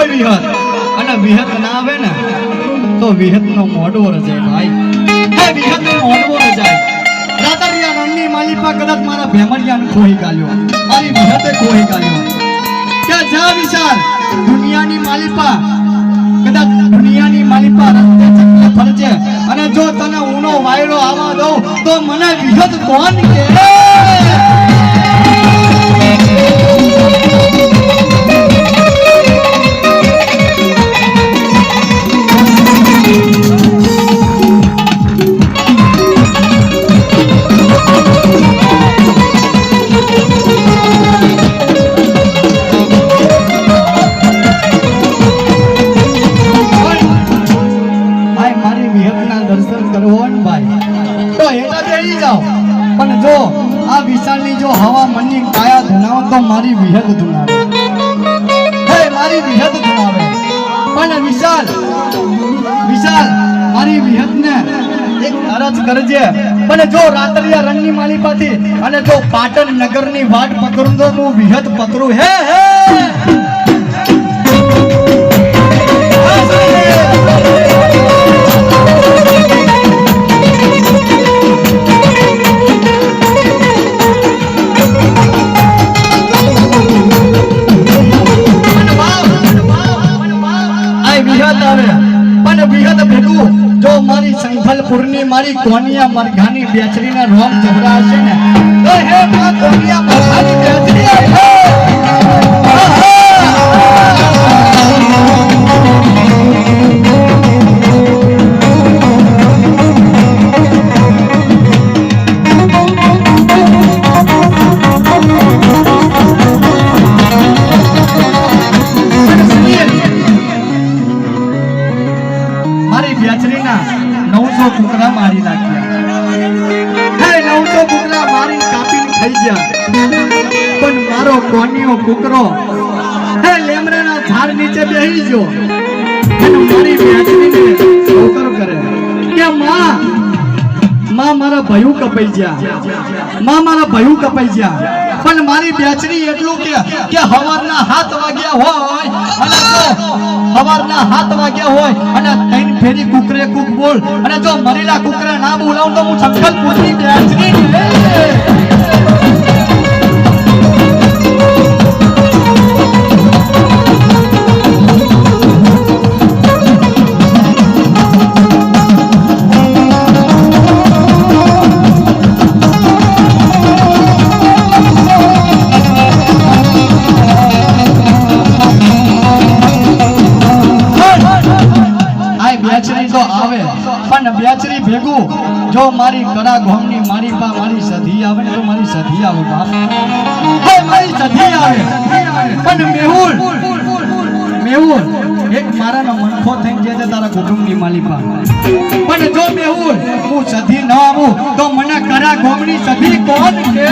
હોય વિહત અને વિહત ના આવે ને તો વિહત નો મોઢો રજાય ભાઈ. એ વિહત નો મોઢો રજાય. રાતરિયા રણની માલિપા કદાચ મારા ભેમરિયાને ખોઈ ગાલ્યો, મારી વિહતે ખોઈ ગાલ્યો. કે જા વિશાલ દુનિયાની માલિપા, કદાચ દુનિયાની માલિપા રસ્તે ચક્કર ફરજે અને જો તને ઊનો વાયરો આવવા દઉં તો મને વિહત કોણ કે? પણ જો આ વિશાલની જો હવા મનની કાયા ધુનાવો તો મારી વિહત ધુનાવે. હે મારી વિહત ધુનાવે. પણ વિશાલ મારી વિહતને એક અરજ કરજે. પણ જો રાતરિયા રણની માલિપાથી અને જો પાટણ નગરની વાટ પકડું તો હું વિહત પકડું. હે જો મારી સંભલપુરની મારી કોનિયા મરઘાની બેચરીના રોમ જબરા હશે ને તો હે માં કોનિયા મરઘાની બેચરી કુકરા મારી નાખ્યા. હે 900 કુકરા મારી કાપીને ખાઈ ગયા. પણ મારો કોનિયો કુકરો હે લેમડાના ઝાડ નીચે બેહી ગયો અને મારી બેચરીને છોકર કરે કે માં મારા ભયું કપાઈ ગયા. પણ મારી બેચરી એટલું કે હવારના 7 વાગ્યા હોય અને જો હવારના 7 વાગ્યા હોય અને 3 ફેરી કુકરે કુક બોલ અને જો મરેલા કુકરા ના બોલાવું તો હું સંકલ્પપુરની બેચરી બેચરી ભેગું જો મારી કડા ગોમની મારી પા મારી સધી આવે ને તો મારી સધી આવે બાપ. હે મારી સધી આવે. પણ મેહુલ એક મારાનો મનખો થઈ જાય તારા કુટુંબની માલિપા. પણ જો મેહુલ હું સધી ન આવું તો મને કડા ગોમની સધી કોણ કે?